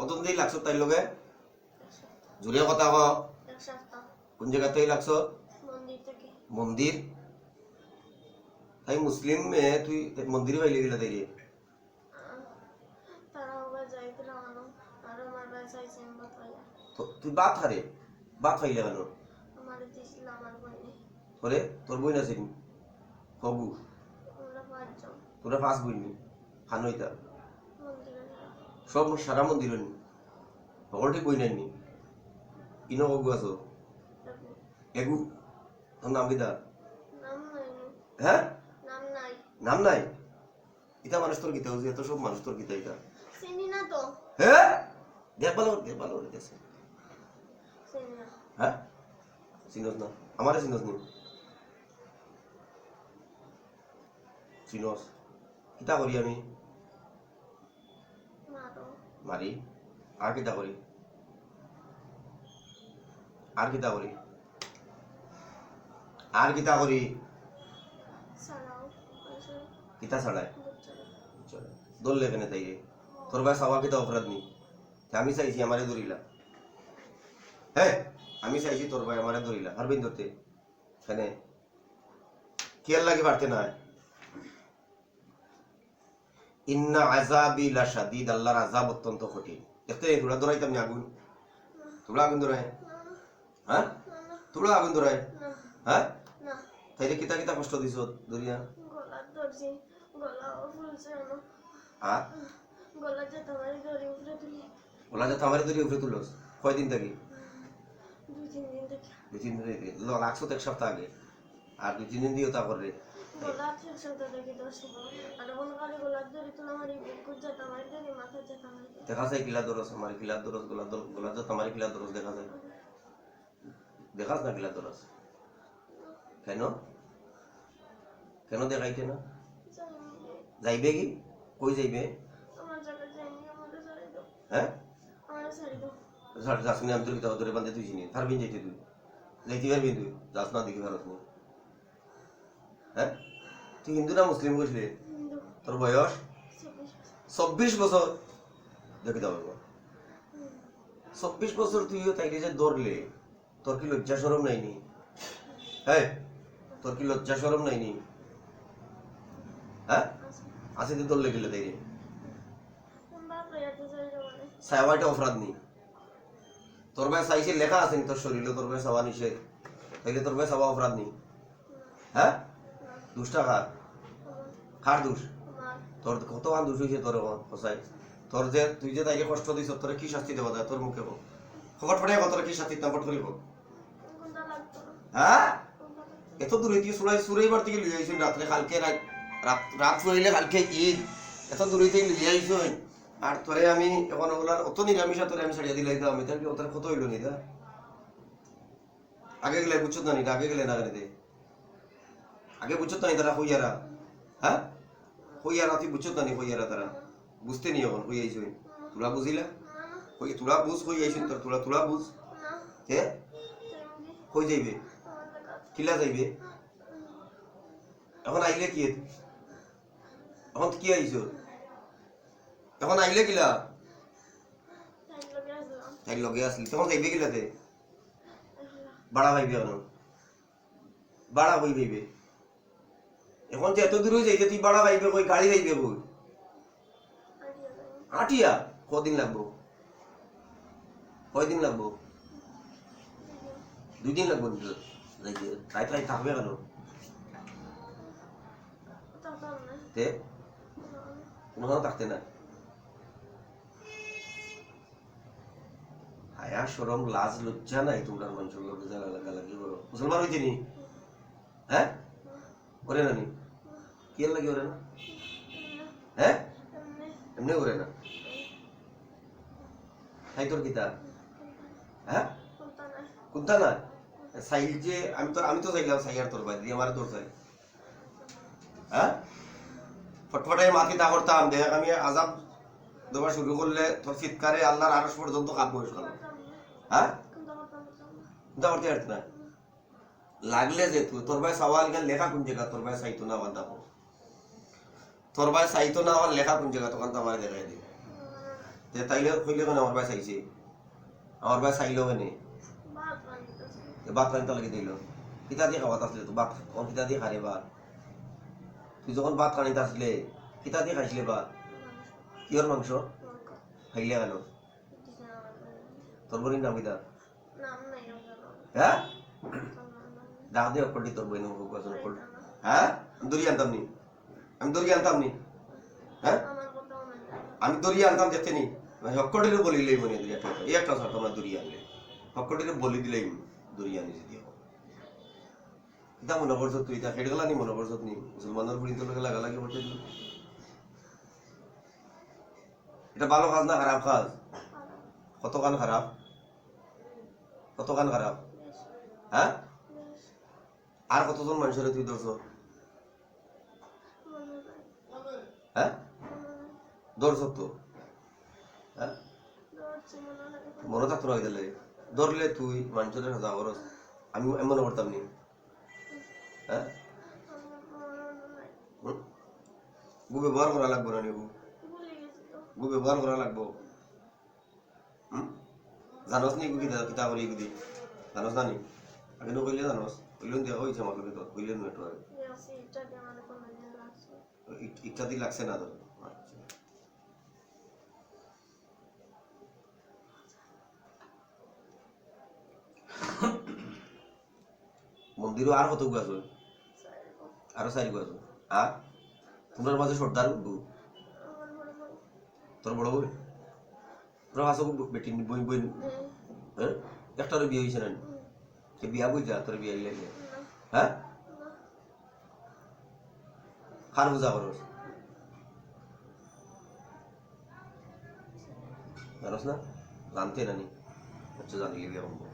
কতদিন দিয়ে লাগছো তাই লগে জুড়ে কথা ক কোন জায়গাতেই লাগছো মন্দির তাই মুসলিম মেয়ে তুই মন্দিরে বাইলে গেলে তাই রে তুই বাত হারে বাত ফাইলে কেন তোরে তোর বই না চিনি কবু তোরা পাঁচ বই নি ফানইতা সব সারা মন্দির নি সকল ঠিক বই নাই নি ইনো কবু আছো এগু তোর নাম কিতা হ্যাঁ নাম নাই ইতা মানুষ তোর গীতা এত সব মানুষ তোর গীতা ইতা হ্যাঁ দেখ ভালো গেছে হ্যাঁ চিনস না আমারে চিনস নি চিনস কিতা করি আমি মারি আর কিতা করি আর কিতা করি আর কিতা করি কিতা ছাড়ায় দৌড়লে কেন তাই রে তোর ভাই সবার কিতা অপরাধ নি আমি চাইছি আমারে ধরিলা হ্যাঁ আমি চাইছি তোর ভাই আমারে ধরিলা হারবিন ধরতে কেন কেয়ার লাগে পারতে না ইন্না আযাবি লাশাদীদ আল্লাহর আযাব অত্যন্ত কঠিন দেখতে তোরা ধরাইতাম না আগুন তোরা আগুন ধরায় হ্যাঁ তোরা আগুন ধরায় হ্যাঁ তাইলে কিতা কিতা কষ্ট দিছ ধরিয়া গলা যে থামারে ধরি উপরে তুলস কয়দিন থাকি 2-3 দিন থেকে লাগছো তো এক সপ্তাহ আগে আর 2-3 দিন দিও তা করে দেখা যায় কিলা দরস আমার কিলা দরস গোলা যে তোমার কিলা দরস দেখা যায় দেখাস না কিলা দরস কেন কেন দেখাইতে না যাইবে কি কই যাইবে হ্যাঁ যাস না আমি তোর কিতা ধরে বান্ধে তুই চিনি পারবিন যাইতে তুই যাইতে পারবি তুই যাস না দেখি ভারত না হ্যাঁ তুই হিন্দু না মুসলিম কইছিলে তোর বয়স 24 বছর দেখি দাও 24 বছর তুইও তাইলে যে দৌড়লে তোর কি লজ্জা শরম নাইনি হ্যাঁ তোর কি লজ্জা শরম নাইনি হ্যাঁ আছে তুই দৌড়লে গেলে তাই রে সাইওয়াটা অপরাধ নেই তোর ভাই সাইসে লেখা আছে তোর শরীরে তোর ভাই সাওয়া নিষেধ তাইলে তোর ভাই সাওয়া অপরাধ নেই হ্যাঁ দুষ্টা কার দোষ তোর কত আন দোষ হয়েছে তোর হসাই তোর যে তুই যে তাইকে কষ্ট দিছ তোর কি শাস্তি দেওয়া যায় তোর মুখে খবর পড়ে তোর কি শাস্তি নাম পট করিব হ্যাঁ এত দূরে দিয়ে সুরাইবার থেকে লিয়ে আইছুন রাত্রে কালকে রাত হইলে কালকে ঈদ এত দূরে থেকে লিয়ে আইছুন আর তোরে আমি এখন ওগুলার অত নিরামিষা তোরে আমি ছাড়িয়ে দিলাই দাম এটা কি ওদের কত হইল নি দা আগে গেলে বুঝছো না নি আগে গেলে না দে আগে বুঝছো না তারা হইয়ারা হ্যাঁ হইয়ারা তুই বুঝছো না নি হইয়ারা তারা বুঝতে নি এখন হই আইছুন তোরা বুঝিলা হই তোরা বুঝ হই আইছুন তোর তোরা বুঝ কে কই যাইবে কিলা যাইবে এখন আইলে কি এখন কি আইছো এখন আইলে কিলা তাই লগে আসলি তখন যাইবে কিলাতে বাড়া ভাইবে এখন বাড়া হই ভাইবে এখন যে এত দূর যাইতে তুই বাড়া ভাইবে কই গাড়ি যাইবে কই আটিয়া কদিন লাগবো কয়দিন লাগবো 2 দিন লাগবো যাইতে তাই তাই থাকবে কেন তে কোনো থাকতে না হায়া শরম লাজ লজ্জা নাই তোমরা মানুষের লোক লাগালাগি করো মুসলমান হইতে নি হ্যাঁ করে না নি কি লাগে ওরে না হ্যাঁ এমনি করে না তাই তোর কিতা হ্যাঁ কোনটা না সাইল যে আমি তো চাইলাম সাইয়ার তোর বাদ দিয়ে আমার তোর চাই হ্যাঁ ফটফটাই মাকে দা করতাম দেখ আমি আজাব দেওয়া শুরু করলে তোর চিৎকারে আল্লাহর আরশ পর্যন্ত কাঁপবো হ্যাঁ দা করতে পারত না লাগলে যে তুই তোর ভাই সওয়াল গান লেখা কোন জায়গা তোর ভাই সাইতো না বান্দা তোর ভাই সাইতো না আমার লেখা কোন জায়গা তখন তো আমার দেখাই দিই যে তাইলে কইলে কেন আমার ভাই চাইছে আমার ভাই চাইলো কেন ভাত রান্তা লাগি দিল কিতা দিয়ে খাওয়াত আসলে তো ভাত কিতা দিয়ে খারে ভাত তুই যখন ভাত কানিতে আসলে কিতা দিয়ে খাইছিলে ভাত কিয়র মাংস খাইলে কেন তোর বোনের নাম কিতা হ্যাঁ ডাক দিয়ে অকলটি তোর বই নাম হ্যাঁ আমি দড়ি আনতাম নি আমি দড়ি আনতাম নি হ্যাঁ আমি দড়ি আনতাম দেখতে নি হক্কটিরে বলিলেই মনে দুই একটা এই একটা ছাড় তোমরা দড়ি আনলে হক্কটিরে বলি দিলেই দড়ি আনি যদি কিতা মনে করছ তুই তা হেড গেলা নি মনে করছ নি মুসলমানের বুড়ি তো লাগা লাগি বলতে এটা ভালো কাজ না খারাপ কাজ কতখান খারাপ কতখান খারাপ হ্যাঁ আর কতজন মানুষের তুই ধরছ হ্যাঁ ধরছ তো হ্যাঁ মনে থাকতো না দিলে ধরলে তুই মানুষের সাজা করস আমি মনে করতাম নি হ্যাঁ গু ব্যবহার করা লাগবো না নি গু ব্যবহার করা লাগবো জানস নি কিতা কিতা করি গুদি জানস না নি আগে নো কইলে জানস কইলেন দেখা হইছে আমাকে তো কইলেন না তো ইচ্ছা দি লাগছে না তো আচ্ছা মন্দিরও আর কত আছে আরো চারি আছে আর তোমার মাঝে সর্দার তোর বড় বই তোর কাছে বেটি বই বই হ্যাঁ একটারও বিয়ে হয়েছে না বিয়া বুঝা তোর বিয়া লাগে হ্যাঁ কার বুঝা করস জানোস না জানতে নানি আচ্ছা জানিলে বিয়া করবো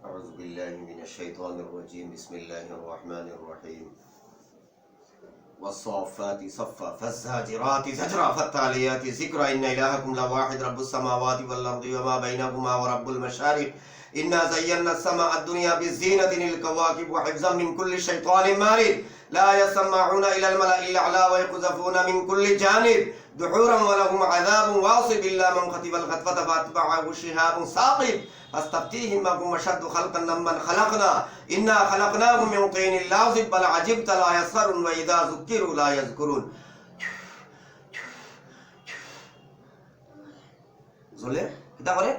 أعوذ بالله من الشيطان الرجيم بسم الله الرحمن الرحيم والصافات صفا فالزاجرات زجرا فالتاليات ذكرا إن إلهكم لواحد رب السماوات والأرض وما بينهما ورب المشارق إنا زينا السماء الدنيا بزينة للكواكب وحفظا من كل شيطان مارد لا يسمعون إلى الملأ الأعلى ويقذفون من كل جانب دحورا ولهم عذاب واصب إلا من خطف الخطفة فأتبعه شهاب ثاقب فاستفتيهم أهم أشد خلقا ممن خلقنا إنا خلقناهم من طين لازب بل عجبت لا يسخرون وإذا ذكروا لا يذكرون জলে কিটা করে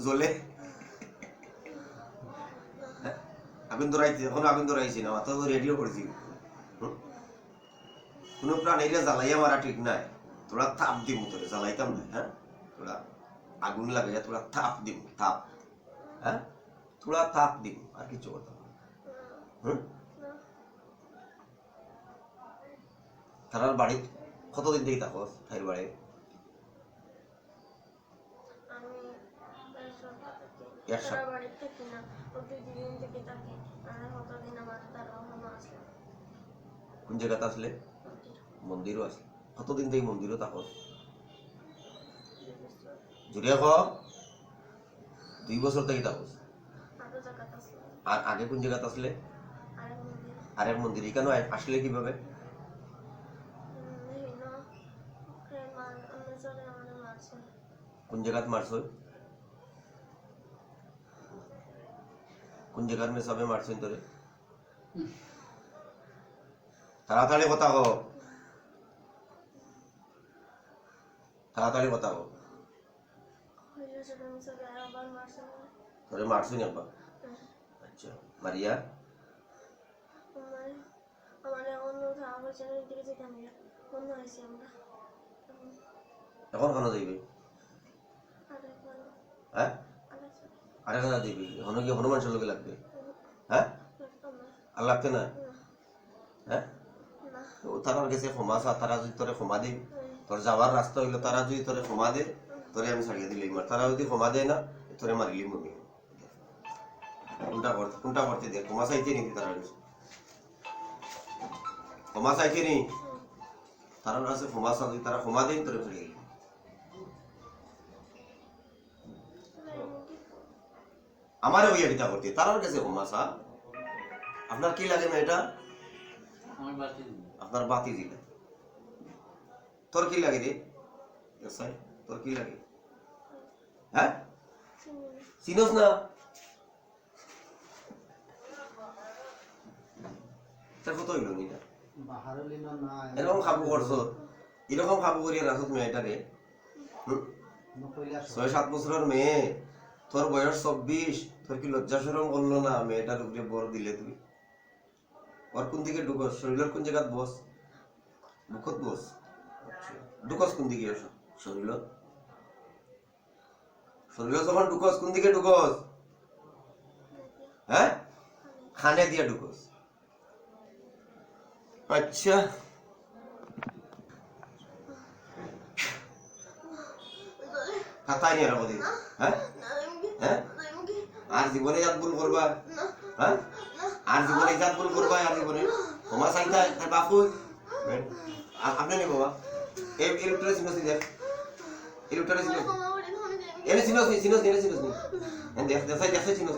জলে আগুন ধরাইছি এখন আগুন ধরাইছি না মাথা তো রেডিও করেছি কোনো প্রাণ এরিয়া জ্বালাইয়া মারা ঠিক নাই তোরা তাপ দিব তোরে জ্বালাইতাম না হ্যাঁ তোরা আগুন লাগাইয়া তোরা তাপ দিব তাপ হ্যাঁ তোরা তাপ দিব আর কিছু করতাম না তারার বাড়ি কতদিন থেকে থাকো তাইর বাড়ি কোন জায়গাতে আসলে মন্দিরও আছে কতদিন থেকে মন্দিরও থাকো জুড়ে খ 2 বছর থেকে থাকো আর আগে কোন জায়গাতে আসলে আরেক মন্দির এখানে আসলে কিভাবে কোন জায়গাত মারছ কোন জায়গার মে সবে মারছেন তোরে তাড়াতাড়ি কথা কো তাড়াতাড়ি কথা কো তোরে মারছেন একবার আচ্ছা মারিয়া এখন কেন যাইবে হ্যাঁ আরেক হাজার দিবি এখন কি হনুমান লোকে লাগবে হ্যাঁ আর লাগতে না হ্যাঁ তারার কাছে ক্ষমা চা তারা যদি তোরে ক্ষমা দিই তোর যাওয়ার রাস্তা হইলো তারা যদি তোরে ক্ষমা দে তোরে আমি ছাড়িয়ে দিলাম আর তারা যদি ক্ষমা দেয় না তোরে মারিলি মমি কোনটা করতে দে ক্ষমা চাইতে নি তারা ক্ষমা চাইতে নি তারার কাছে ক্ষমা চা যদি তারা ক্ষমা দেন তোরে ছাড়িয়ে দিলাম আমারে হইয়া বিতা করতে তারার কাছে ক্ষমা চা আপনার কি লাগে না এটা আপনার বাতি দিলে তোর কি লাগে রে সাই তোর কি লাগে হ্যাঁ চিনোস না তার কত হইল নি না এরকম খাবো করছো এরকম খাবো করিয়া রাখত মেয়েটারে 6-7 বছরের মেয়ে তোর বয়স 24 তোর কি লজ্জা শরম করলো না মেয়েটার উপরে বর দিলে তুই ওর কোন দিকে ঢুকস শরীরের কোন জায়গাত বস মুখত বস ঢুকস কোন দিকে শরীর যখন ঢুকস কোন দিকে ঢুকস হ্যাঁ খানে দিয়া ঢুকস আচ্ছা খাতাই নিয়ে রাখো দিন হ্যাঁ হ্যাঁ আর জীবনে জাত ভুল করবা হ্যাঁ আর জীবনে জাত ভুল করবা আর জীবনে ক্ষমা চাইতা তার বাপু আপনি নেই বাবা এই ইলেকট্রিক সিনোস দেখ ইলেকট্রিক সিনোস এনে সিনোস নি দেখ সিনোস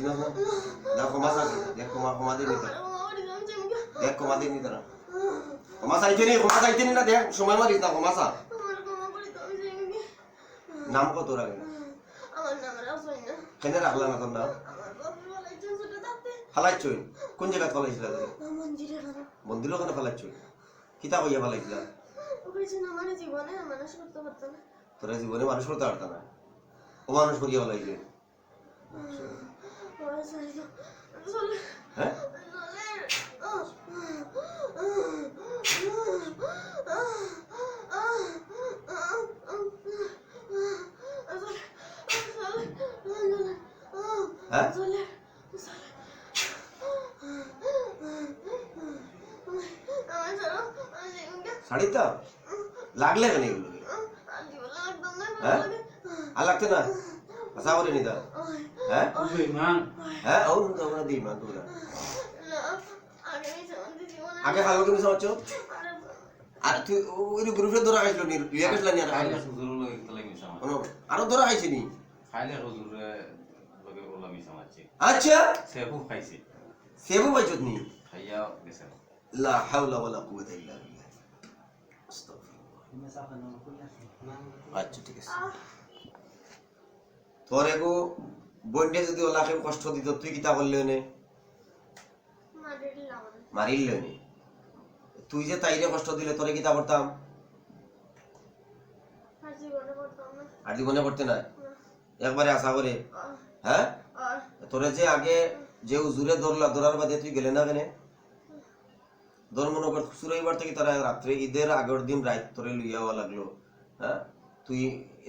না দেখ ক্ষমা চাই দেখ ক্ষমা দিন দেখ ক্ষমা দিন তারা ক্ষমা চাইতে নি না দেখ সময় মারিস না ক্ষমা চা নাম কত রাখে কেন রাখলা না তোর নাম ফালাইছই কোন জায়গা ফালাইছিল মন্দির ওখানে ফালাইছই কিতা কইয়া ফালাইছিল তোরা জীবনে মানুষ করতে পারত না ও মানুষ করিয়া ফালাইছে হ্যাঁ হ্যাঁ শাড়িটা লাগলে কেন এগুলো হ্যাঁ আর লাগছে না আশা করে নিতা হ্যাঁ হ্যাঁ ও আমরা দিই মা তোরা আগে খালো তুমি সমাজ আর তুই ওই গ্রুপে ধরা খাইছিল নি রিয়া গেছলা নি আরো ধরা খাইছি নি খাইলে হুজুরে লগে ওলা মিছা মারছে আচ্ছা সেবু খাইছে সেবু পাইছত নি খাইয়া গেছে লা হাওলা ওয়ালা কুওয়াতা ইল্লা বিল্লাহ আস্তাগফিরুল্লাহ আচ্ছা ঠিক আছে তোর এগো বন্ডে যদি ওলাকে কষ্ট দিত তুই কিতা করলে নে মারিল নে তুই যে তাইরে কষ্ট দিলে তোরে কিতা করতাম আর জীবনে করতে না একবারে আশা করে হ্যাঁ তোরে যে আগে যে হুজুরে ধরার বাদে তুই গেলে না কেন ধর মনে কর সুরাইবার থেকে তারা রাত্রে ঈদের আগের দিন রাত তোরে লইয়া হওয়া লাগলো হ্যাঁ তুই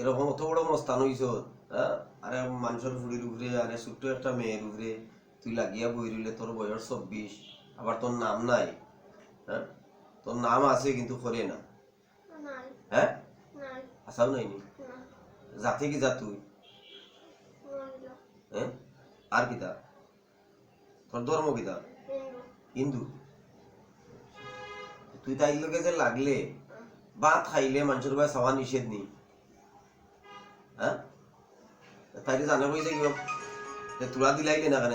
এরকম অত বড় মস্তান হইছ হ্যাঁ আরে মানুষের ফুড়ির উপরে আরে ছোট্ট একটা মেয়ের উপরে তুই লাগিয়া বই রইলে তোর বয়স 24 আবার তোর নাম নাই হ্যাঁ তোর নাম আছে কিন্তু করে না হ্যাঁ আসাও নাই নি জাতি কি যা তুই হ্যাঁ আর কিতা তোর ধর্ম কিতা হিন্দু তুই তাই লোকে যে লাগলে ভাত খাইলে মানুষের ভাই সবার নিষেধ নেই হ্যাঁ তাইলে জানা কইছে কি তুলা দিলাইলে না কেন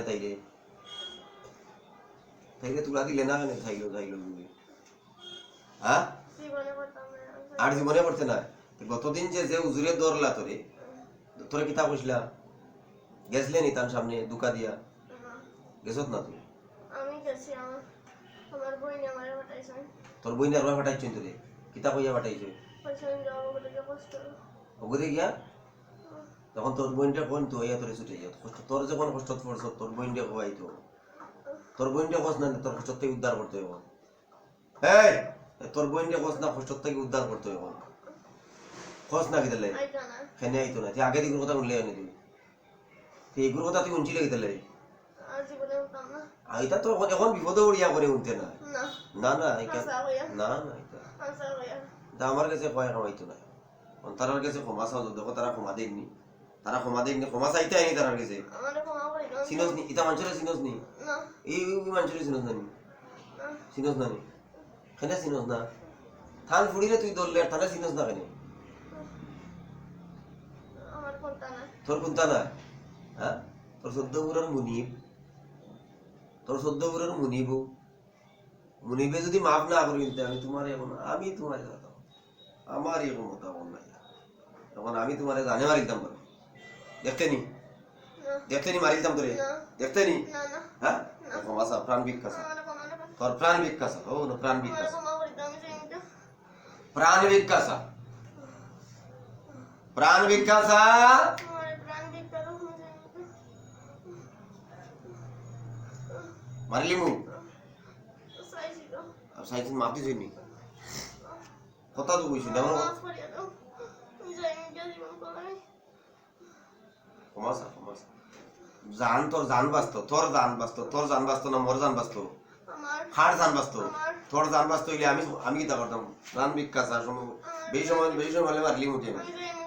তাইলে তুলা দিলে না কেন খাইলো হ্যাঁ আর জীবনে পড়তে না গতদিন যে উজুরে দৌড়লা তোরে কিতা কইছিলা গেছলে নি তার সামনে দুকা দিয়া গেছত না তুই আমি গেছি আমার বই নিয়ে আমারে পাঠাইছেন তোর বই নিয়ে পাঠাইছেন তোরে কিতা কইয়া পাঠাইছে পয়সান যাও বলে যে কষ্ট ওগরে গিয়া তখন তোর বইনটা কোন তো ইয়া তোরে ছুটে যা কষ্ট তোর যখন কষ্ট পড়ছ তোর বইনটা হইতো তোর বইনটা কষ্ট না তোর কষ্ট থেকে উদ্ধার করতে হবে এই তোর বইনটা কষ্ট না কষ্ট থেকে উদ্ধার করতে হবে কষ্ট না কিতালে আইতা না কেন আইতো না তুই আগে দিগুর কথা বললে আনি তুই এইগুর কথা তুই উনছিলে কিতালে আর জীবনে উঠতাম না এটা তো এখন বিপদে উড়িয়া করে উঠতে না না না এটা না এটা এটা আমার কাছে কয় কামাইতো না তারার কাছে ক্ষমা চাও দেখো তারা ক্ষমা দেয়নি ক্ষমা চাইতে আইনি তারার কাছে চিনস নি এটা মানুষের চিনস নি এই মানুষের চিনস না চিনস না কেনে চিনস না থান ফুড়িলে তুই দৌড়লে আর থানা চিনস না কেন তোর কোনটা না হ্যাঁ তোর 14 বুড়ার মুনিবে যদি মাফ না করি আমি তোমার এখন আমি তোমার আমার এরকম কথা বল নাই তখন আমি তোমারে জানে মারিতাম বলে দেখতে নি না দেখতে নি মারিতাম তোরে না। দেখতে নি না না হ্যাঁ এরকম আসা প্রাণ বিকাশ আমার কমানো তোর প্রাণ বিকাশ ও না প্রাণ আমার বিকাশ কমা করি আমি যাই না প্রাণ বিকাশ প্রাণ বিকাশ আমার প্রাণ দিতে তো আমি যাই না মারলি মু সাইজি তো আর সাইজ মাপি জইনি কথা তো কইছি না মাফ করিয়া দাও আমি যাই না জীবন কলাই কমাসা কমাসা জান তোর জান বাস্ত তোর জান বাস্ত তোর জান বাস্ত না মোর জান বাস্ত আমার হার জান বাস্ত আমার তোর জান বাস্ত হইলে আমি কি তা করতাম প্রাণ বিকাশ আর সময় বেশি সময় হলে মারলি মুটে না আমি যাই না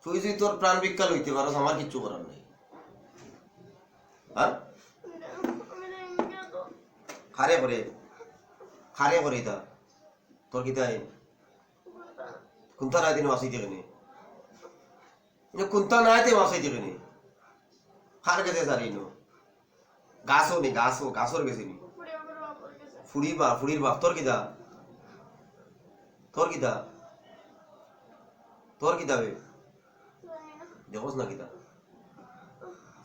তুই যদি তোর প্রাণ বিকাল হইতে পারো আমার কিচ্ছু করার নেই হ্যাঁ আমি যাই না তো খারে করে তা তোর কি তাই কুন্তা নাই দিন মাসাইতে কেনে কুন্তা নাই তে মাসাইতে কেনে খার গেছে সারি নো গাছর গেছে নি পুরে আমার বাপ করে গেছে ফুড়ির বাপ তোর কি দা বে জানি না দেখোস না কিতা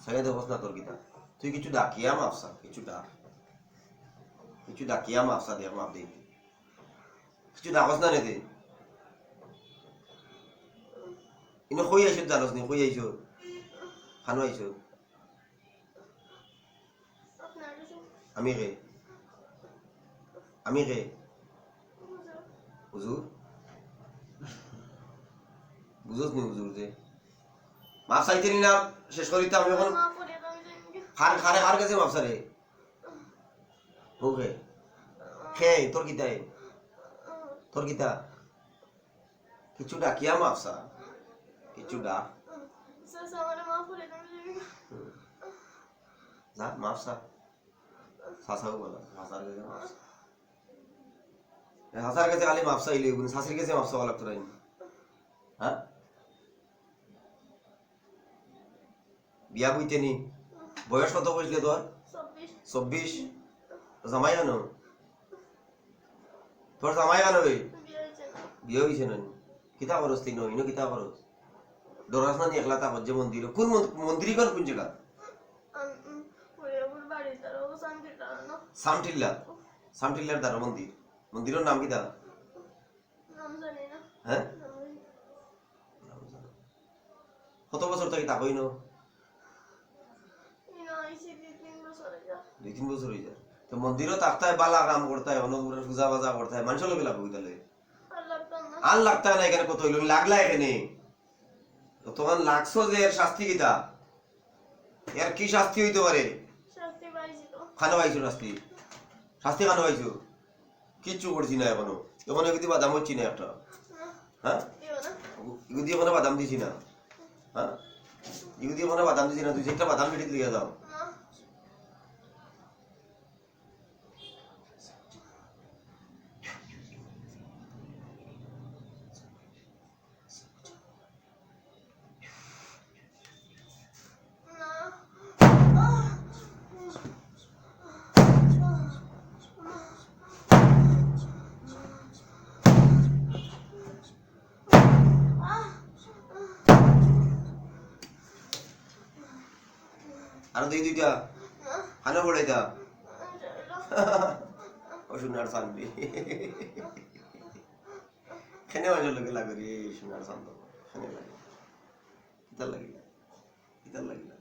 সাগে দেখোস না তোর কিতা তুই কিছু ডাকিয়া মাপসা কিছু ডাকিয়া মাপসা দেখ মাপ দিই কিছু ডাকস না রে ইনো কই আইছ জানোস নি কই আইছ খানো আইছ আপনার কাছে আমি রে হুজুর বুঝোস নি হুজুর যে মাপ চাইতে নি না শেষ করিতে আমি এখন মাফ করিয়া দাও আমি যাই না খার কাছে মাপসা রে ওকে খে তোর কিতা কিছু ডাকিয়া মাপসা কিছু ডাক সাসা আমার মাফ করিয়া দাও আমি যাই না যা মাপসা সাসাও বলা সাসার কাছে মাপসা সাসার কাছে খালি মাপসা ইলে গুণ সাসির কাছে মাপসা বলা তোরাই হ্যাঁ বিয়া বইতে নি বয়স কত বসলে তোর 26 24 জামাই আনো তোর জামাই আনো বে বিয়ে হয়েছে না বিয়ে হইছে না কিতা করস তিন ইনো কিতা করস ডরাস না নি একলা তা যে মন্দির কোন মন্দির কোন জায়গা পুরে ওর বাড়ি তার ও শান্তি না সামটিল্লার দ্বার মন্দিরের নাম কিতা নাম জানি না হ্যাঁ কত বছর থেকে তা কইনো ইনো আইছি 2-3 বছর আগে 2-3 বছর হয়ে যায় তো মন্দিরও তাকতায় বালা কাম করতায় অনগুরে পূজা বাজা করতায় মানুষ লোক লাগবে কইতালে আল্লাহ তো না আর লাগতায় না এখানে কত হইলো লাগলা এখানে তো তখন লাগছো যে এর শাস্তি কিতা এর কি শাস্তি হইতে পারে শাস্তি পাইছি তো খানো পাইছো শাস্তি খানো পাইছো কিচ্ছু করছি না এখনো তখন এগুদি বাদাম হচ্ছি না একটা না হ্যাঁ দিও না এগুদি এখনো বাদাম দিছি না হ্যাঁ এগুদি এখনো বাদাম দিছি না তুই একটা বাদাম কেটে দিয়ে যাও না আর দুইটা খানো পড়াইতা ও সোনার চান্দি খেনে মাঝে লোকে লাগে রে সোনার চান্দ খেনে লাগে কিতার লাগিলা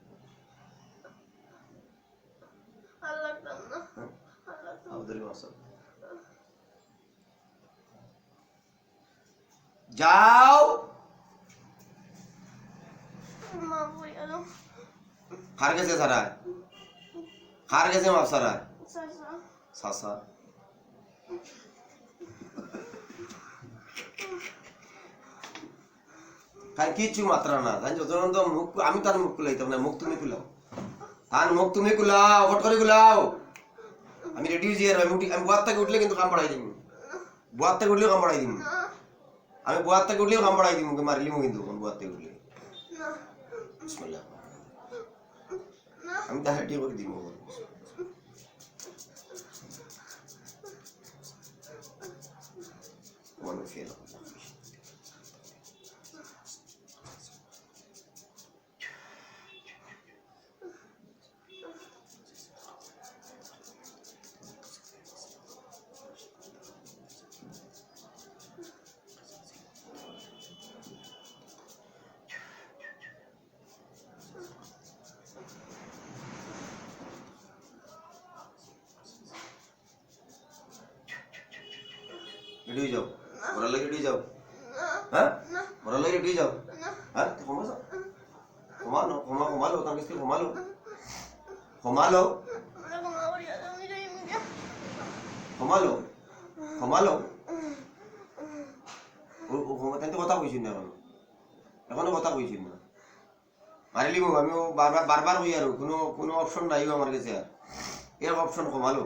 আল্লাহ তো না আল্লাহ তো আমাদের মাসা যাও মা কইয়া দাও খার গেছে মাপসারা সাসা সাসা কাল কিছু মাত্রা না জানি যতক্ষণ তো মুখ আমি তার মুখ কুলাইতাম না মুখ তুমি কুলাও তার মুখ তুমি কুলাও হট করে কুলাও আমি রেডি হয়েছি আর আমি বুয়ার থেকে উঠলে কিন্তু কাম বাড়াই দিম বুয়ার থেকে উঠলেও কাম বাড়াই দিম না আমি বুয়ার থেকে উঠলেও কাম বাড়াই দিম মারিলিম কিন্তু বুয়ার থেকে উঠলে না বিসমিল্লাহ না আমি তাহলে ঠিক করে দিব মনে ফেল রেডি হয়ে যাও মরার লাগে রেডি যাও হ্যাঁ মরার লাগে রেডি যাও হ্যাঁ ক্ষমা যাও ক্ষমা লো তার কাছে ক্ষমা লো ক্ষমা লো ও ক্ষমা তাই তো কথা কইছিস না এখনো কথা কইছিস না মারিলি আমিও বারবার কই আর কোনো অপশন নাই আমার কাছে আর এক অপশন ক্ষমা লো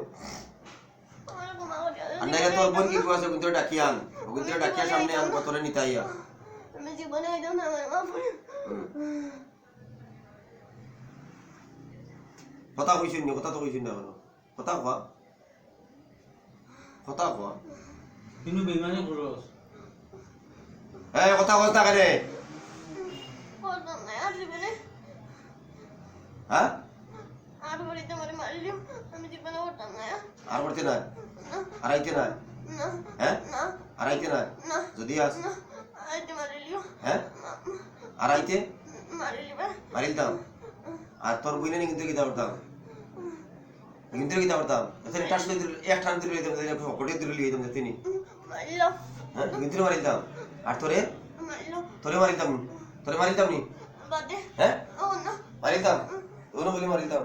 আর নাইলে তোর বোন কি কইছে কিন্তু ডাকিয়া আন কিন্তু ডাকিয়া সামনে আন কতরে নিতাইয়া আমি জীবনে হইতাম না আমার মা পড়ে কথা কইছিস না কথা তো কইছিস না এখনো কথা কওয়া কিন্তু বেমানে করস এই কথা কইতা কেনে বলতাম না আর জীবনে হ্যাঁ আর বাড়িতে আমার মারিলিও আমি জীবনে করতাম না আর করতে না আর আইতে না না হ্যাঁ না আর আইতে না না যদি আস না আইতে মারিলিও হ্যাঁ আর আইতে মারিলিবা মারিলতাম আর তোর বইনে নি কিন্তু কিতা করতাম কিন্তু কিতা করতাম এতে টাস দিল এক টান দিল দিতাম পকেটে দিল দিতাম তিনি মারিলো হ্যাঁ কিন্তু মারিলতাম আর মারিলো তোরে মারিলতাম নি বাদে হ্যাঁ ও না মারিলতাম ওনো বলি মারিলতাম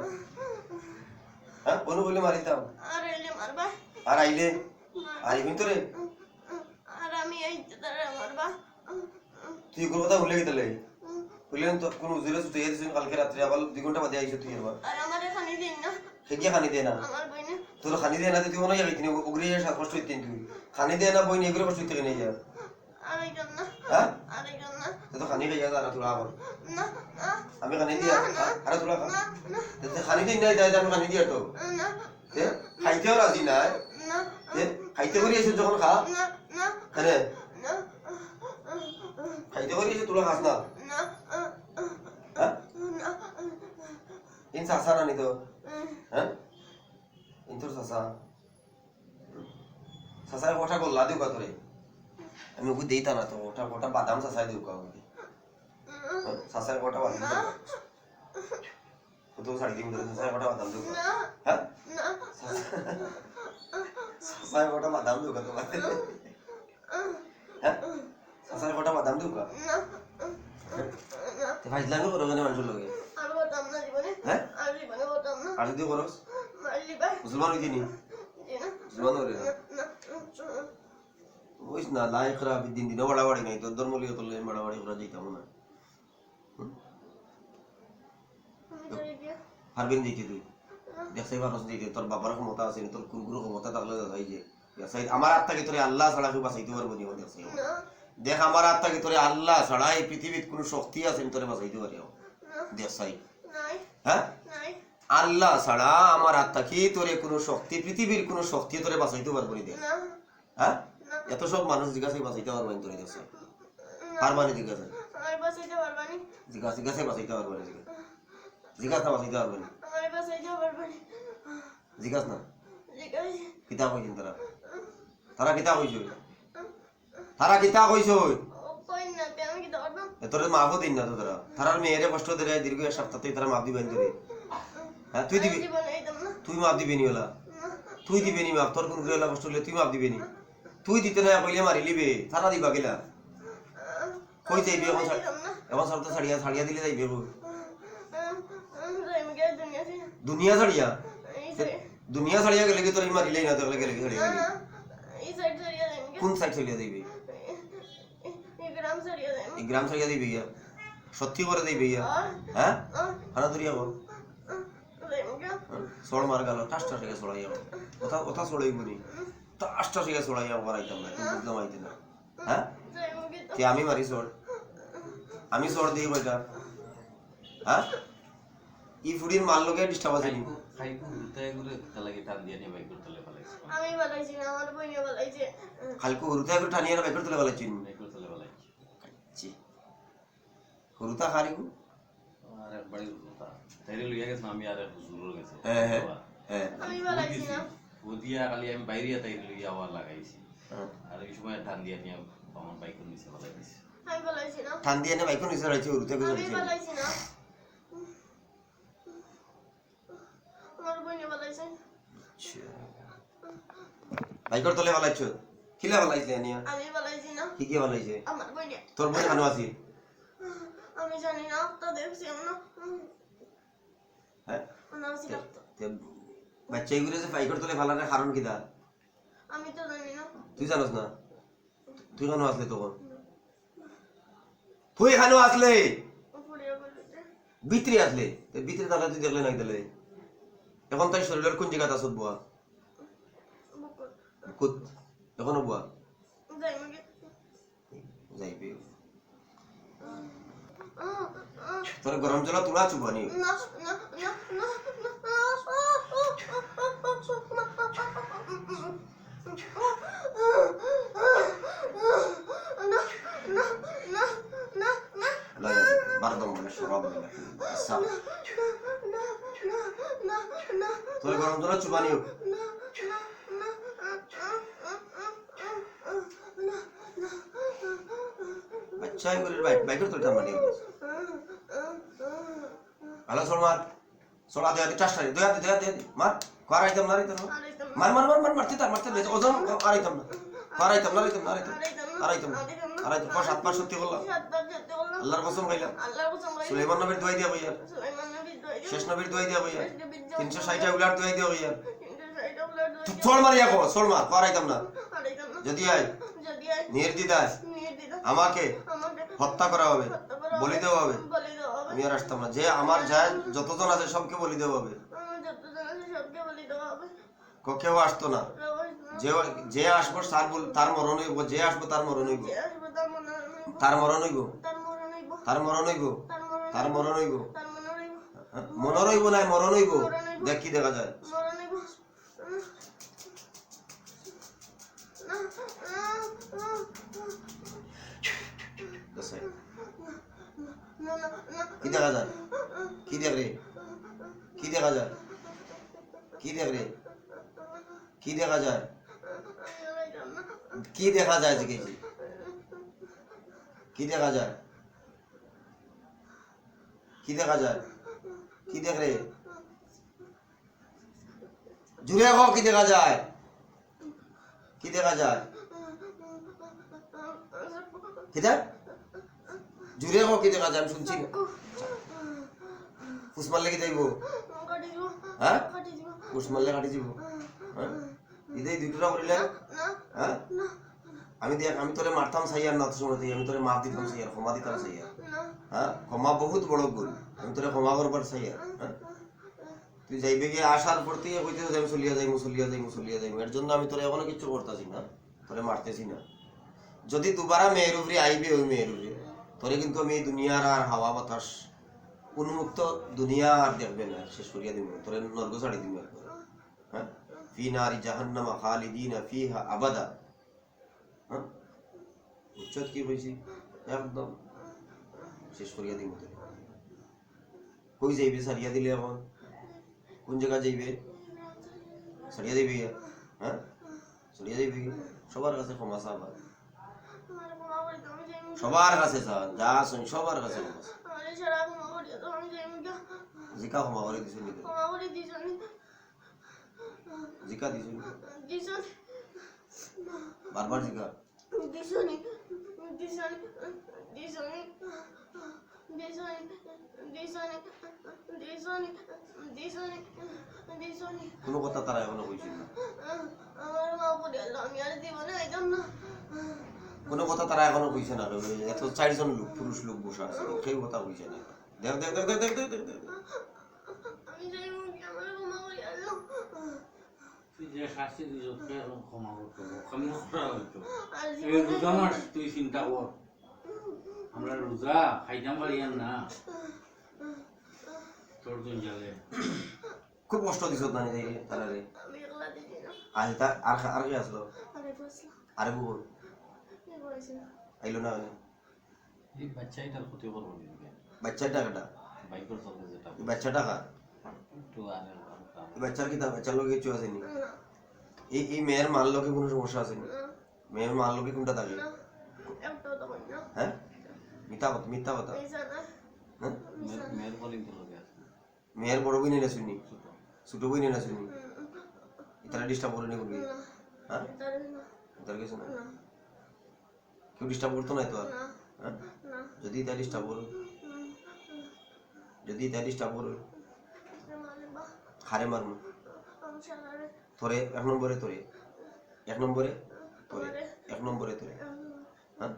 হ্যাঁ ওনো বলি মারিলতাম আর এলে মারবা আর আইলে আর কিন্তু রে আর আমি আইতে তারা মারবা তুই কোন কথা ভুলে গেলে বললেন তো কোন উজুরে সুতে দিয়েছিস কালকে রাত্রে আবার 2 ঘন্টা বাদে আইছো তুই এবার আর আমার খানি দিন না হেগিয়া খানি দে না আমার বইনে তোর খানি দে না তুই মনে হয় কিনে উগরে সাত কষ্ট হইতেন তুই খানি দে না বই এগুলো কষ্ট হইতে কেন যা আর একজন না হ্যাঁ আর একজন না তো খানি খাইয়া যা না তোরা আবার না না আমি খানি দিয়া আরে তোরা খা না তো খানি দিন নাই যাই আমি খানি দিয়া তো না তে খাইতেও রাজি না না তে খাইতে করি এসে যখন খা না না আরে না খাইতে করি এসে তোরা খাস না না হ্যাঁ না ইন সাসা না নি তো হ্যাঁ ইন তোর সাসা সাসার কথা গল্লা দিও কা তোরে আমি ওকে দেইতা না তো ওটা বাদাম সাসাই দিও কা ওকে সাসার কথা বাদাম দিও ও তো শাড়ি দিম সাসার কথা বাদাম দিও না হ্যাঁ না সাসার কথা বাদাম দিও কা তো হ্যাঁ সাসার কথা বাদাম দিও কা তে ফাইজলামি করো কেন মানুষের লগে আর বলতাম না জীবনে হ্যাঁ আর জীবনে বলতাম না আর যদি করস মারিলিবা মুসলমান হইতে নি না মুসলমান হরে না ওইস না লাই খারাপ দিন দিনও বাড়াবাড়ি নাই তোর ধর্ম লিয়ে তোর বাড়াবাড়ি করা যাইতাম না পারবেন দিতে তুই দেখছাই পারস দিতে তোর বাবার ক্ষমতা আছে তোর কুরকুর ক্ষমতা থাকলে যাই যে দেখছাই আমার আত্মাকে তোরে আল্লাহ ছাড়া কেউ বাঁচাইতে পারবো নি দেখছাই দেখ আমার আত্মাকে তোরে আল্লাহ ছাড়া এই পৃথিবীত কোনো শক্তি আছে তোরে বাঁচাইতে পারি দেখছাই নাই হ্যাঁ নাই আল্লাহ ছাড়া আমার আত্মাকে তোরে কোনো শক্তি পৃথিবীর কোনো শক্তি তোরে বাঁচাইতে পারবো নি দেখ না হ্যাঁ এত সব মানুষ জিজ্ঞাসাই বাঁচাইতে পারবো নি তোরে দেখছাই আর মানে জিজ্ঞাসা আমার বাসাইতে পারবানি জিজ্ঞাসাই বাঁচাইতে পারবো না জিজ্ঞাসা বাঁচাইতে পারবো না আমার বাসাইতে পারবানি জিজ্ঞাস না জিজ্ঞাসা কিতাব কইছেন তারা কিতাব কইছো তারা কিতাব কইছো কই না আমি কি ধরবাম তোর মাফও দিন না তো তারার মেয়েরে কষ্ট দেয় দীর্ঘ এক সপ্তাহ তারা মাফ দিবেন তোরে হ্যাঁ তুই দিবি জীবনে আইতাম না তুই মাফ দিবি নি ওলা তুই দিবি নি মাফ তোর কোন গ্রহ কষ্ট হলে তুই মাফ দিবি নি তুই দিতে না কইলে মারি লিবে তারা দিবা গেলা কই যাইবি এখন সব তো ছাড়িয়া দিলে যাইবে দুনিয়া ছাড়িয়া দুনিয়া ছাড়িয়া গেলে কি তোর মারিলেই না তোর গেলে ছাড়িয়া গেলি কোন সাইড ছাড়িয়া দিবি এই গ্রাম ছাড়িয়া দিবি গিয়া সত্যি করে দিবি গিয়া হ্যাঁ হানা ধরিয়া বল সোড় মার গেল টাসটা থেকে সোড়াইয়া কথা কথা সোড়াইব নি টাসটা থেকে সোড়াইয়া করাইতাম না তুমি বুঝলাম আইতে না হ্যাঁ কি আমি মারি সোড় আমি সোড় দিই বইটা হ্যাঁ ই ফুডির মাল লগে ডিস্টার্ব আছে নি খাইকু দুটাই করে তালাকে টান দিয়ে নি বাইক করতে লাগে আমি বলাইছি না আমার বইনে বলাইছে কালকে হরুতা একটু টানিয়ে না বাইকের তুলে বলাইছি একটু চলে বেলাইছি জি হরুতা হারিগু আর একবারই হুজুরটা তাইলে লইয়া গেছিলাম আমি আর এক হুজুর গেছে হ্যাঁ হ্যাঁ হ্যাঁ আমি বলাইছি না বুদিয়া খালি আমি বাইরে তাইলে লইয়া আবার লাগাইছি হ্যাঁ। আর এই সময় টান দিয়া নিয়ে আমার বাইকের নিচে বলাই দিছি আমি বলাইছি না টান দিয়ে না বাইকের নিচে রয়েছে হরুতা আমি গুজরাইছে বলাইছি না আমার বইনে বলাইছে বাইকের তলে বলাইছ কিলা বলাইছে নিয়া আমি বলাইছি না কি কি বলাইছে আমার বইনে তোর বই কেন আছি আমি জানি না তো দেখছি না হ্যাঁ না ছিল বাচ্চা এগুলো যে বাইকের তলে ফালানোর কারণ কিটা আমি তো জানি না তুই জানোস না তুই কেন আসলে তখন তুই কেন আসলে পড়িয়া বলতে ভিতরে আসলে ভিতরে তাহলে তুই দেখলে না দিলে এখন তাই শরীরের কোন জায়গাতে আসত বুয়া বুকুর কুত এখনো বুয়া যাই মগে যাইবে তোর গরম জল তুলা চুবানি না না না না বারদম বলে সরব বলে তোর গরম জল চুবানি বাচ্চা এগুলো বাইকের তোর মানে হ্যালো সলমার সোলা দেয়া টাস্টা দেয়া মার করাইতাম না রাইতাম মার মার মার মার মারতে তার মারতে ওজন করাইতাম না করাইতাম না রাইতাম পর 7 মাস সত্যি বললাম আল্লাহর কসম খাইলাম সুলাইমান নবীর দোয়াই দিয়া কইয়ার শেষ নবীর দোয়াই দিয়া কইয়ার 360 উলার দোয়াই দিয়া কইয়ার চল মারিয়া কো চল মার করাইতাম না যদি আই নির্দিদাস আমাকে হত্যা করা হবে বলি দেওয়া হবে আমি আর আসতাম না যে আমার যায় যতজন আছে সবকে বলি দেওয়া হবে কেউ আসতো না যে আসবো তার মরণ হইব যে আসবো তার মরণ হইব তার মরণ হইব তার মরণ হইব তার মরণ হইব মরণ হইব না মরণ হইব দেখ কি দেখা যায় কি দেখা যায় কি দেখ রে কি দেখা যায় কি দেখ রে কি দেখা যায় কি দেখা যায় জিজ্ঞেস কি দেখা যায় কি দেখা যায় কি দেখ রে জুড়ে গো কি দেখা যায় কি দেখা যায় কি দেখ জুড়ে গো কি দেখা যায় আমি শুনছি ফুস মারলে কি যাইব হ্যাঁ ফুস মারলে কাটি যাব হ্যাঁ ইদেই দুইটা করিলে হ্যাঁ আমি দেখ আমি তোরে মারতাম সাইয়ার না তো শুনতে আমি তোরে মাফ দিতাম সাইয়ার ক্ষমা দিতাম সাইয়ার হ্যাঁ ক্ষমা বহুত বড় গুণ আমি তোরে ক্ষমা করবার সাইয়ার হ্যাঁ তুই যাইবে গিয়ে আসার পরতেই কইতে আমি চলিয়া যাইমু এর জন্য আমি তোরে এখনো কিছু করতেছি না তোরে মারতেছি না যদি দুবারা মেয়ের উপরে আইবে ওই মেয়ের উপরে তোরে কিন্তু আমি দুনিয়ার আর হাওয়া বাতাস উন্মুক্ত দুনিয়া আর দেখবে না শেষ করিয়া দিব তোরে নরক ছাড়ি দিব হ্যাঁ ফি নারি জাহান্নামা খালিদিনা ফিহা আবাদা হ্যাঁ উচ্চত কি হইছি একদম শেষ করিয়া দিব তোরে কই যাইবে সারিয়া দিলে এখন কোন জায়গা যাইবে সারিয়া দিবে হ্যাঁ সারিয়া দিবে সবার কাছে ক্ষমা চাবা সবার কাছে চা যা শুন সবার কাছে জিকা ক্ষমা করে দিছো নি জিকা দিছো বারবার জিকা কোনো কথা তারা এখনো কইছিল না কোনো কথা তারা এখনো কইছে না এত 4 জন লোক পুরুষ লোক বসে আছে কেউ কথা কইছে না দেখ দেখ দেখ দেখ দেখ দেখ তুই যে শাস্তি দিছ ক্ষমা করতে ক্ষমা করা হইতো এই রোজা মাস তুই চিন্তা কর আমরা রোজা খাইতাম পারিয়ান না তোর দিন জালে খুব কষ্ট দিছ না তারা রে আমি একলা দিছি না আহিতা আর কি আসলো আরে বসলা আরে বুবুর কি করেছেন আইলো না এই বাচ্চাটার ক্ষতি করবো নিবে বাচ্চার টাকাটা বাইকের চলতে যেটা এই বাচ্চা টাকা একটু আরে এই বাচ্চার কিতা বাচ্চার লোক কিছু আসেনি না এই মেয়ের মার লোকে কোনো সমস্যা আসেনি না মেয়ের মার লোকে কোনটা থাকে না একটাও তো কই না হ্যাঁ মিথ্যা কথা মিশা না হ্যাঁ মেয়ের বলিং তো লগে আছে মেয়ের বড় বই না শুনি ছোট বই না শুনি এটা ডিস্টার্ব করে নি করবি না হ্যাঁ তারে না তোর কিছু না না কেউ ডিস্টার্ব করতো না তো আর না হ্যাঁ না যদি এটা ডিস্টার্ব করো যদি এটা ডিস্টার্ব করো মানে বা হারে মারমু আমি সালারে তোরে এক নম্বরে তোরে এক নম্বরে তোরে এক নম্বরে তোরে হ্যাঁ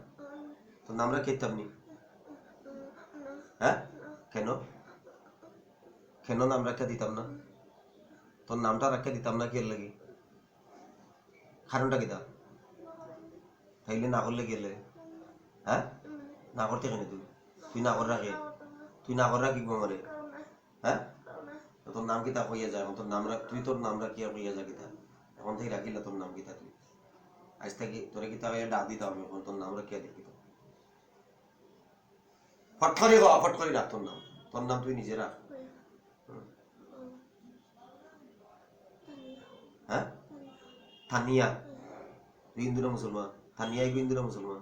তোর নাম রাখে আপনি হ্যাঁ কেন কেন নাম রাখা দিতাম না তোর নামটা রাখা দিতাম না কি এর লাগি কারণটা কি তা তাইলে না করলে কি এর লাগে? হ্যাঁ না করতে কেন তুই না করে রাখে তুই না করে রাখি আমারে হ্যাঁ তোর নাম কিতা কইয়া যায় তোর নাম রাখ তুই তোর নাম রাখিয়া কইয়া যা কিতা এখন থেকে রাখিলা তোর নাম কিতা তুই আজ থেকে তোরে কিতা ডাক দিতাম আমি এখন তোর নাম রাখিয়া দেখি তো ফট করে রাখ তোর নাম তুই নিজে রাখ হ্যাঁ থানিয়া তুই হিন্দু না মুসলমান থানিয়াই গো হিন্দু না মুসলমান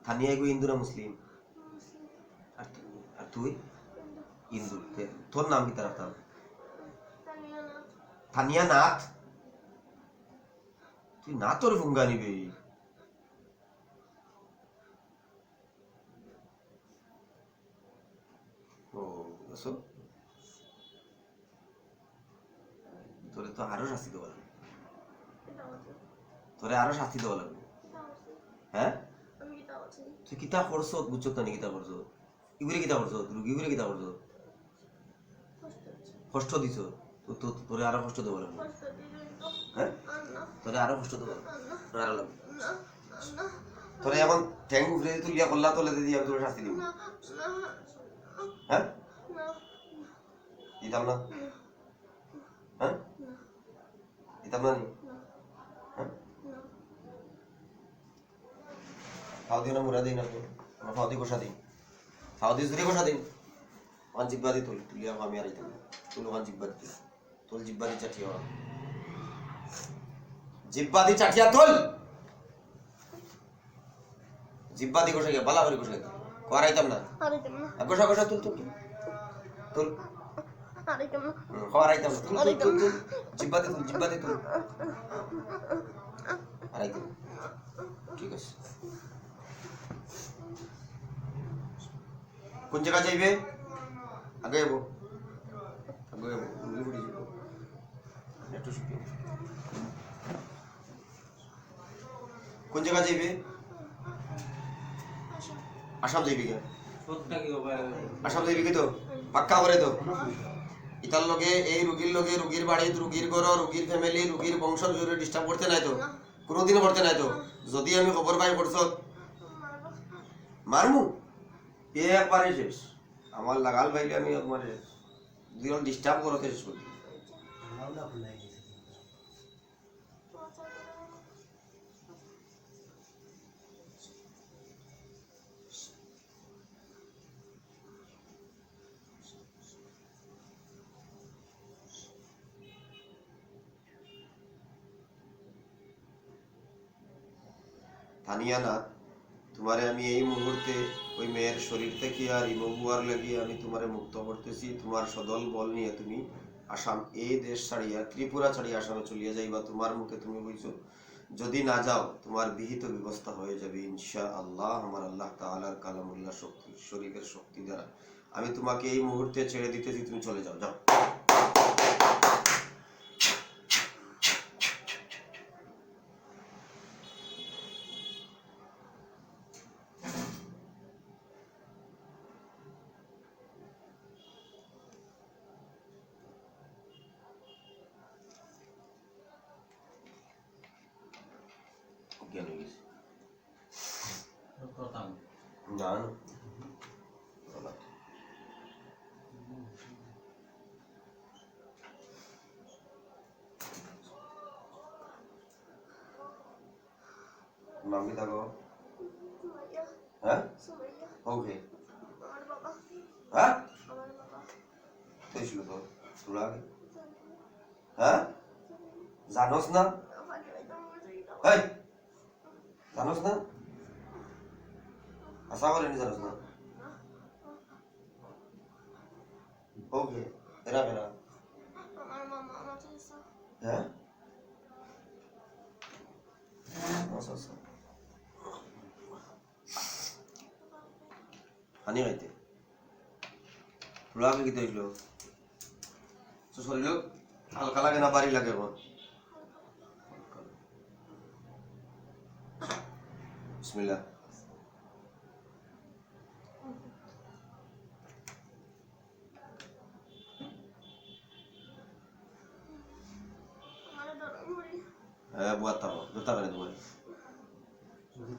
থানিয়াই গো হিন্দু না মুসলিম আর তুই হিন্দু তোর নাম কিতা রাখতাম থানিয়া নাথ তুই না তোর ফুঙ্গা নিবি ও বুঝছো তোরে তো আরো শাস্তি দেওয়া লাগবে তোরে আরো শাস্তি দেওয়া লাগবে হ্যাঁ আমি কি তাও আছি তুই কিতা করছ বুঝছো না কিতা করছ ইগুরে কিতা করছ রুগীগুরে কিতা করছ কষ্ট দিছ তো তোরে আরো কষ্ট দেওয়া লাগবে কষ্ট দিলেন তো হ্যাঁ না তোরে আরো কষ্ট দেওয়া লাগবে তোরে আরো লাগবে না না তোরে এখন ট্যাঙ্ক উফরে তুলিয়া করলা তোলে দিয়ে আমি তোরে শাস্তি দিব না না হ্যাঁ না দিতাম না হ্যাঁ দিতাম না নি হ্যাঁ ফাও দিও না মুরা দিই না তো আমরা ফাও দি কষা দিই ফাও দি জুড়ে কষা দিই ওখান জিব্বা দি তুলিয়া আমি আর দিতাম তুল ওখান জিব্বা দি তুল জিব্বা দি চাটিয়া জিব্বা দি চাটিয়া তুল জিব্বা দি কষা গিয়া বালা করে কষা গিয়া করাইতাম না আরে কেন কষা কষা তুল তুল তুল আরে কেন করাইতাম না তুল তুল তুল জিব্বা দি তুল আরাইতাম ঠিক আছে কোন জায়গা যাইবে আগে যাবো একটু শুকিয়ে কোন জায়গা যাইবে আসাম যাইবে কে সত্যি কি হবে আসাম যাইবে কি তো পাক্কা করে তো ইতার লগে এই রুগীর লগে রুগীর বাড়ি রুগীর ঘর রুগীর ফ্যামিলি রুগীর বংশর জুড়ে ডিস্টার্ব করতে নাই তো কোনোদিনও করতে নাই তো যদি আমি খবর পাই করছ মারমু একবারে শেষ আমার লাগাল ভাইলে আমি একবারে দুজন ডিস্টার্ব করতে শেষ করি থানিয়া না তোমারে আমি এই মুহূর্তে ওই মেয়ের শরীর থেকে আর রিমুভার লাগিয়ে আমি তোমারে মুক্ত করতেছি তোমার সদল বল নিয়ে তুমি আসাম এই দেশ ছাড়িয়া ত্রিপুরা ছাড়িয়া আসামে চলিয়া যাইবা তোমার মুখে তুমি বলছো যদি না যাও তোমার বিহিত ব্যবস্থা হয়ে যাবে ইনশা আল্লাহ আমার আল্লাহ তাআলার কালামুল্লাহ শক্তি শরীফের শক্তি দ্বারা আমি তোমাকে এই মুহূর্তে ছেড়ে দিতেছি তুমি চলে যাও যাও জ্ঞান হয়ে গেছে প্রথম না নাম কি থাকো সুমাইয়া হ্যাঁ সুমাইয়া ওকে আমার বাবা হ্যাঁ আমার বাবা তুইছিল তো তোরা আগে হ্যাঁ জানোস না ফানি হইতাম মরে যাইতাম এই জানোস না আশা করেনি জানোস না ওকে এরা বেরা আমার মামা আমার চাইছা হ্যাঁ আচ্ছা আচ্ছা হানি খাইতে তোরা আগে কি দেখল তো শরীর হালকা লাগে না বাড়ি লাগে এখন বিসমিল্লাহ আমার ডর মরি হ্যাঁ বুয়াত থাকো ধরতে পারে তোমার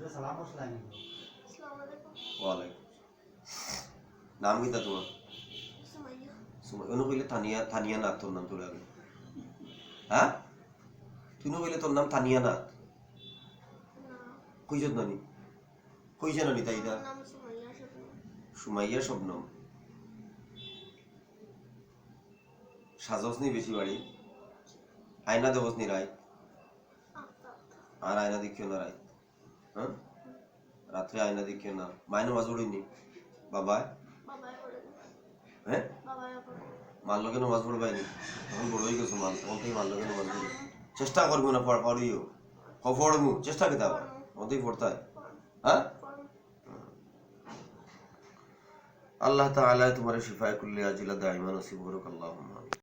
আসসালামু আলাইকুম ওয়ালাইকুম নাম কিতা তোমার সুমাইয়া সুমাই অনু কইলে থানিয়া থানিয়া নাথ তোর নাম তোর আগে হ্যাঁ তুই কইলে তোর নাম থানিয়া নাথ না কইছত নানি কইছে নানি তাইটা আমার নাম সুমাইয়া শুধু সুমাইয়া শবনম সাজস নি বেশি বাড়ি আয়না দেবস নি রায় আচ্ছা আর আয়না দেখিও না রায় হ্যাঁ রাত্রে আয়না দেখিও না মাইনে মাছ উড়িনি বাবা বাবাই করে হ্যাঁ বাবাই করে মারলো কেন মাছ পড়বাইনি তখন বড় হয়ে গেছো মাল তখন থেকে মারলো কেন মাছ পড়ি চেষ্টা করবো না পড়িও পড়বো চেষ্টা কি তাও মতেই পড়তে হয় হ্যাঁ আল্লাহ তাআলা তোমার শিফায়ে কুল্লি আজিলা দাইমা নসিব করুক আল্লাহুম্মা